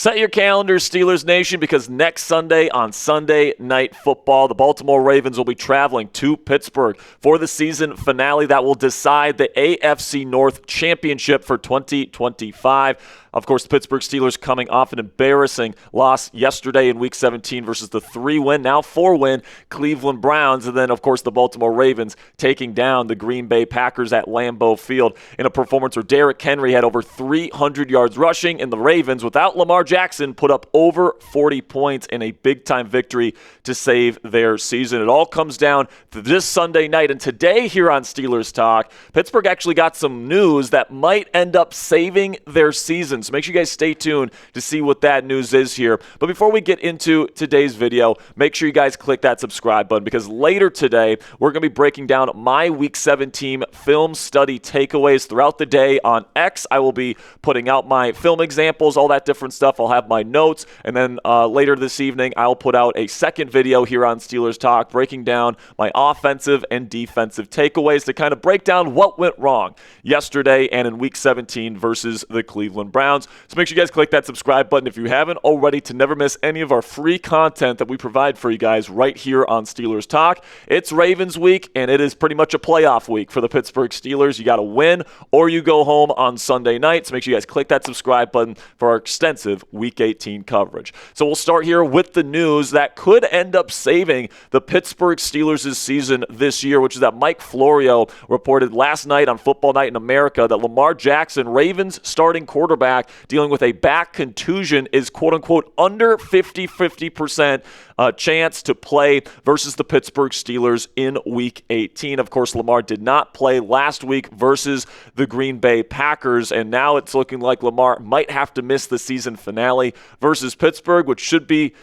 Set your calendars, Steelers Nation, because next Sunday on Sunday Night Football, the Baltimore Ravens will be traveling to Pittsburgh for the season finale that will decide the AFC North Championship for 2025. Of course, the Pittsburgh Steelers coming off an embarrassing loss yesterday in Week 17 versus the 3-win, now 4-win Cleveland Browns. And then, of course, the Baltimore Ravens taking down the Green Bay Packers at Lambeau Field in a performance where Derrick Henry had over 300 yards rushing, and the Ravens, without Lamar Jackson, put up over 40 points in a big-time victory to save their season. It all comes down to this Sunday night. And today here on Steelers Talk, Pittsburgh actually got some news that might end up saving their season. So make sure you guys stay tuned to see what that news is here. But before we get into today's video, make sure you guys click that subscribe button, because later today, we're going to be breaking down my Week 17 film study takeaways throughout the day on X. I will be putting out my film examples, all that different stuff. I'll have my notes. And then later this evening, I'll put out a second video here on Steelers Talk breaking down my offensive and defensive takeaways to kind of break down what went wrong yesterday and in Week 17 versus the Cleveland Browns. So make sure you guys click that subscribe button if you haven't already to never miss any of our free content that we provide for you guys right here on Steelers Talk. It's Ravens week, and it is pretty much a playoff week for the Pittsburgh Steelers. You got to win or you go home on Sunday night. So make sure you guys click that subscribe button for our extensive Week 18 coverage. So we'll start here with the news that could end up saving the Pittsburgh Steelers' season this year, which is that Mike Florio reported last night on Football Night in America that Lamar Jackson, Ravens starting quarterback, dealing with a back contusion, is quote-unquote under 50% chance to play versus the Pittsburgh Steelers in Week 18. Of course, Lamar did not play last week versus the Green Bay Packers, and now it's looking like Lamar might have to miss the season finale versus Pittsburgh, which should be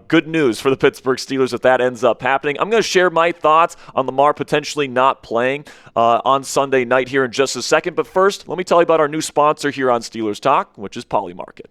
good news for the Pittsburgh Steelers if that ends up happening. I'm going to share my thoughts on Lamar potentially not playing on Sunday night here in just a second, but first, let me tell you about our new sponsor here on Steelers Talk, which is Polymarket.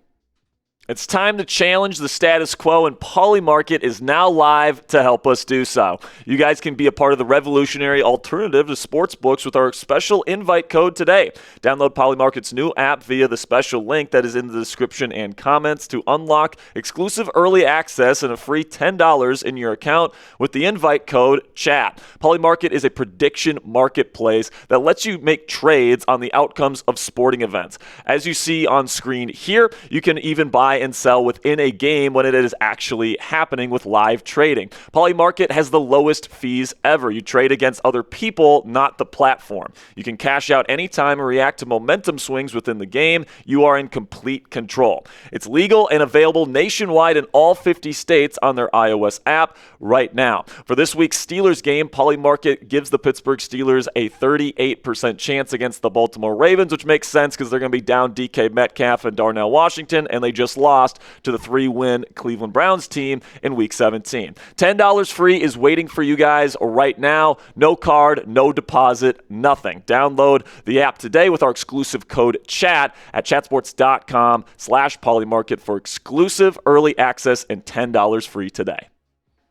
It's time to challenge the status quo, and Polymarket is now live to help us do so. You guys can be a part of the revolutionary alternative to sportsbooks with our special invite code today. Download Polymarket's new app via the special link that is in the description and comments to unlock exclusive early access and a free $10 in your account with the invite code CHAT. Polymarket is a prediction marketplace that lets you make trades on the outcomes of sporting events. As you see on screen here, you can even buy and sell within a game when it is actually happening with live trading. Polymarket has the lowest fees ever. You trade against other people, not the platform. You can cash out anytime and react to momentum swings within the game. You are in complete control. It's legal and available nationwide in all 50 states on their iOS app right now. For this week's Steelers game, Polymarket gives the Pittsburgh Steelers a 38% chance against the Baltimore Ravens, which makes sense because they're going to be down DK Metcalf and Darnell Washington, and they just lost to the 3-win Cleveland Browns team in Week 17. $10 free is waiting for you guys right now. No card, no deposit, nothing. Download the app today with our exclusive code CHAT at chatsports.com/polymarket for exclusive early access and $10 free today.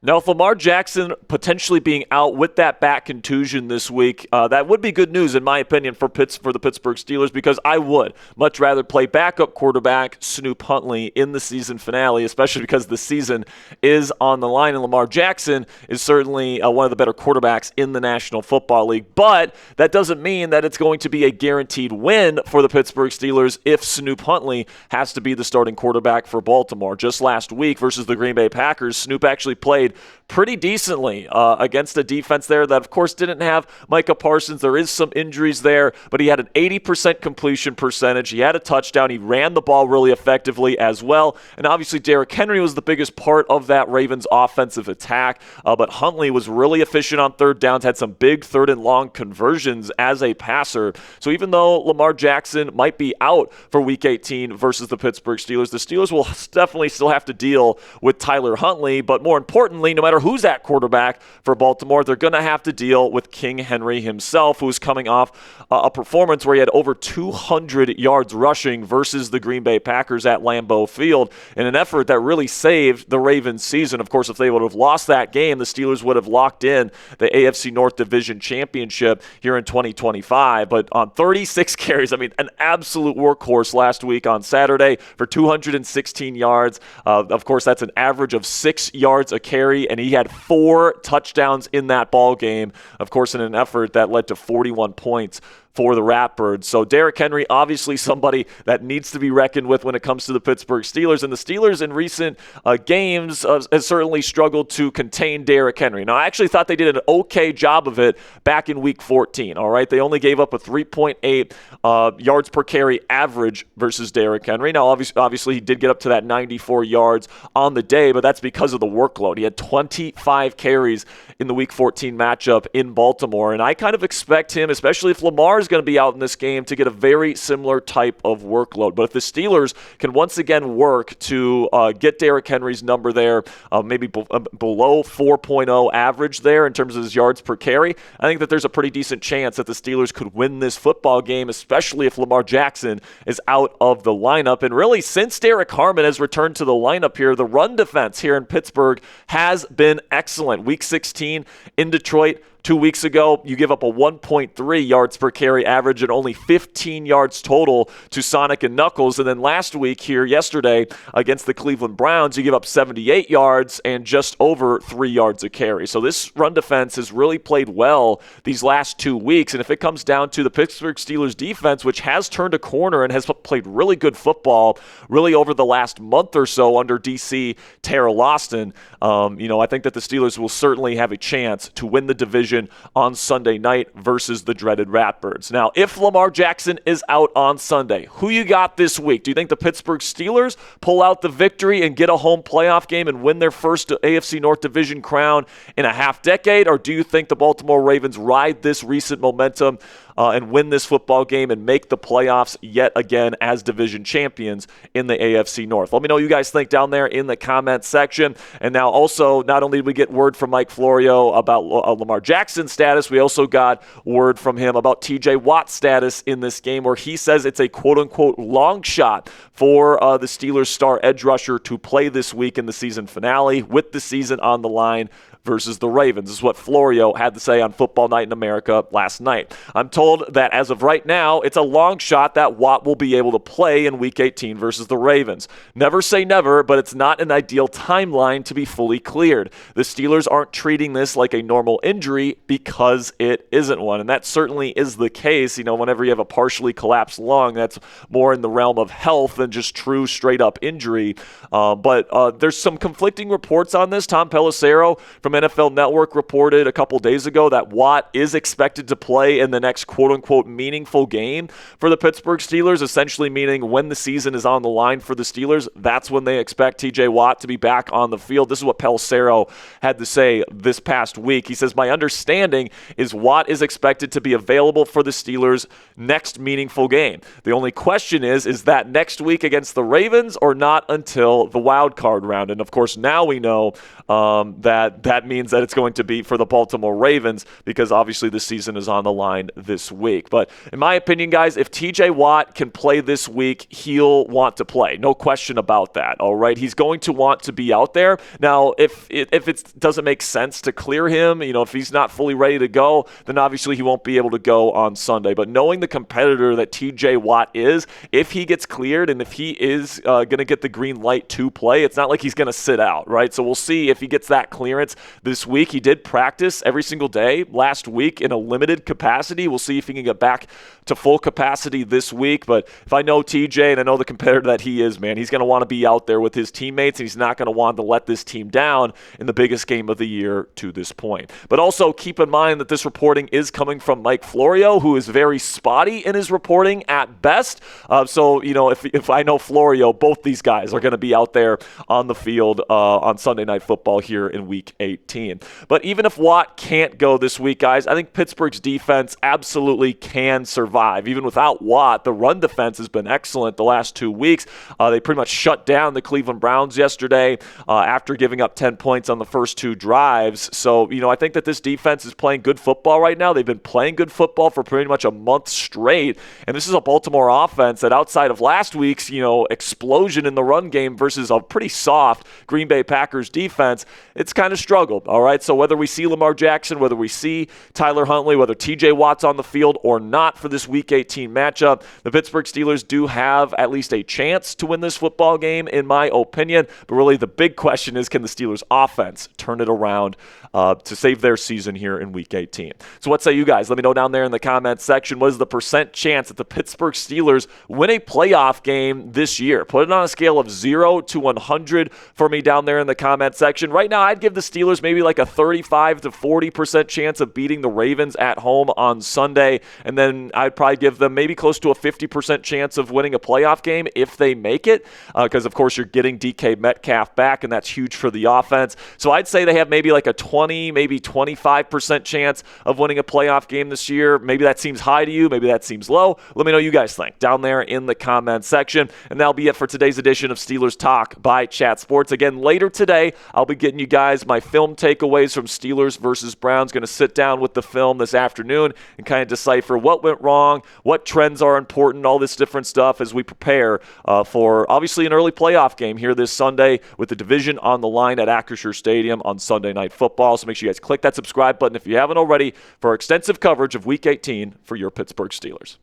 Now, if Lamar Jackson potentially being out with that back contusion this week, that would be good news, in my opinion, for the Pittsburgh Steelers, because I would much rather play backup quarterback Snoop Huntley in the season finale, especially because the season is on the line, and Lamar Jackson is certainly one of the better quarterbacks in the National Football League. But that doesn't mean that it's going to be a guaranteed win for the Pittsburgh Steelers if Snoop Huntley has to be the starting quarterback for Baltimore. Just last week versus the Green Bay Packers, Snoop actually played pretty decently against a defense there that, of course, didn't have Micah Parsons. There is some injuries there, but he had an 80% completion percentage. He had a touchdown. He ran the ball really effectively as well. And obviously, Derrick Henry was the biggest part of that Ravens offensive attack, but Huntley was really efficient on third downs, had some big third and long conversions as a passer. So even though Lamar Jackson might be out for Week 18 versus the Pittsburgh Steelers, the Steelers will definitely still have to deal with Tyler Huntley, but more importantly, no matter who's at quarterback for Baltimore, they're going to have to deal with King Henry himself, who's coming off a performance where he had over 200 yards rushing versus the Green Bay Packers at Lambeau Field in an effort that really saved the Ravens' season. Of course, if they would have lost that game, the Steelers would have locked in the AFC North Division Championship here in 2025. But on 36 carries, I mean, an absolute workhorse last week on Saturday for 216 yards. Of course, that's an average of 6 yards a carry, and he had 4 touchdowns in that ball game, of course, in an effort that led to 41 points for the Ratbirds. So Derrick Henry, obviously somebody that needs to be reckoned with when it comes to the Pittsburgh Steelers. And the Steelers in recent games has certainly struggled to contain Derrick Henry. Now, I actually thought they did an okay job of it back in Week 14, all right? They only gave up a 3.8 yards per carry average versus Derrick Henry. Now, obviously, he did get up to that 94 yards on the day, but that's because of the workload. He had 25 carries in the Week 14 matchup in Baltimore, and I kind of expect him, especially if Lamar is going to be out in this game, to get a very similar type of workload. But if the Steelers can once again work to get Derrick Henry's number there, maybe below 4.0 average there in terms of his yards per carry, I think that there's a pretty decent chance that the Steelers could win this football game, especially if Lamar Jackson is out of the lineup. And really, since Derek Harmon has returned to the lineup here, the run defense here in Pittsburgh has been excellent. Week 16 in Detroit, 2 weeks ago, you give up a 1.3 yards per carry average and only 15 yards total to Sonic and Knuckles. And then last week here, yesterday, against the Cleveland Browns, you give up 78 yards and just over 3 yards a carry. So this run defense has really played well these last 2 weeks. And if it comes down to the Pittsburgh Steelers defense, which has turned a corner and has played really good football really over the last month or so under DC Tara Loston, I think that the Steelers will certainly have a chance to win the division on Sunday night versus the dreaded Ratbirds. Now, if Lamar Jackson is out on Sunday, who you got this week? Do you think the Pittsburgh Steelers pull out the victory and get a home playoff game and win their first AFC North Division crown in a half decade? Or do you think the Baltimore Ravens ride this recent momentum and win this football game and make the playoffs yet again as division champions in the AFC North? Let me know what you guys think down there in the comment section. And now also, not only did we get word from Mike Florio about Lamar Jackson's status, we also got word from him about TJ Watt's status in this game, where he says it's a quote-unquote long shot for the Steelers star edge rusher to play this week in the season finale with the season on the line versus the Ravens. This is what Florio had to say on Football Night in America last night. I'm told that as of right now, it's a long shot that Watt will be able to play in Week 18 versus the Ravens. Never say never, but it's not an ideal timeline to be fully cleared. The Steelers aren't treating this like a normal injury because it isn't one, and that certainly is the case. Whenever you have a partially collapsed lung, that's more in the realm of health than just true straight-up injury. But there's some conflicting reports on this. Tom Pelissero from NFL Network reported a couple days ago that Watt is expected to play in the next quote-unquote meaningful game for the Pittsburgh Steelers, essentially meaning when the season is on the line for the Steelers, that's when they expect TJ Watt to be back on the field. This is what Pelissero had to say this past week. He says, "My understanding is Watt is expected to be available for the Steelers' next meaningful game. The only question is that next week against the Ravens or not until the wild card round?" And of course, now we know that means that it's going to be for the Baltimore Ravens, because obviously the season is on the line this week. But in my opinion, guys, if TJ Watt can play this week, he'll want to play. No question about that, all right? He's going to want to be out there. Now, if it doesn't make sense to clear him, if he's not fully ready to go, then obviously he won't be able to go on Sunday. But knowing the competitor that TJ Watt is, if he gets cleared and if he is going to get the green light to play, it's not like he's going to sit out, right? So we'll see if he gets that clearance this week. He did practice every single day last week in a limited capacity. We'll see if he can get back to full capacity this week. But if I know TJ and I know the competitor that he is, man, he's going to want to be out there with his teammates, and he's not going to want to let this team down in the biggest game of the year to this point. But also keep in mind that this reporting is coming from Mike Florio, who is very spotty in his reporting at best. So if I know Florio, both these guys are going to be out there on the field on Sunday Night Football here in Week 18. 18. But even if Watt can't go this week, guys, I think Pittsburgh's defense absolutely can survive. Even without Watt, the run defense has been excellent the last 2 weeks. They pretty much shut down the Cleveland Browns yesterday after giving up 10 points on the first 2 drives. So, I think that this defense is playing good football right now. They've been playing good football for pretty much a month straight. And this is a Baltimore offense that outside of last week's, explosion in the run game versus a pretty soft Green Bay Packers defense, it's kind of struggled, all right? So whether we see Lamar Jackson, whether we see Tyler Huntley, whether TJ Watt's on the field or not for this Week 18 matchup, the Pittsburgh Steelers do have at least a chance to win this football game, in my opinion. But really the big question is, can the Steelers offense turn it around to save their season here in Week 18? So what say you guys? Let me know down there in the comments section. What is the percent chance that the Pittsburgh Steelers win a playoff game this year? Put it on a scale of 0 to 100 for me down there in the comment section. Right now, I'd give the Steelers maybe like a 35 to 40% chance of beating the Ravens at home on Sunday. And then I'd probably give them maybe close to a 50% chance of winning a playoff game if they make it. Because, of course, you're getting DK Metcalf back, and that's huge for the offense. So I'd say they have maybe like a 20, maybe 25% chance of winning a playoff game this year. Maybe that seems high to you. Maybe that seems low. Let me know what you guys think down there in the comment section. And that'll be it for today's edition of Steelers Talk by Chat Sports. Again, later today, I'll be getting you guys my film takeaways from Steelers versus Browns. Going to sit down with the film this afternoon and kind of decipher what went wrong, what trends are important, all this different stuff as we prepare for obviously an early playoff game here this Sunday with the division on the line at Acrisure Stadium on Sunday Night Football. So make sure you guys click that subscribe button if you haven't already for our extensive coverage of Week 18 for your Pittsburgh Steelers.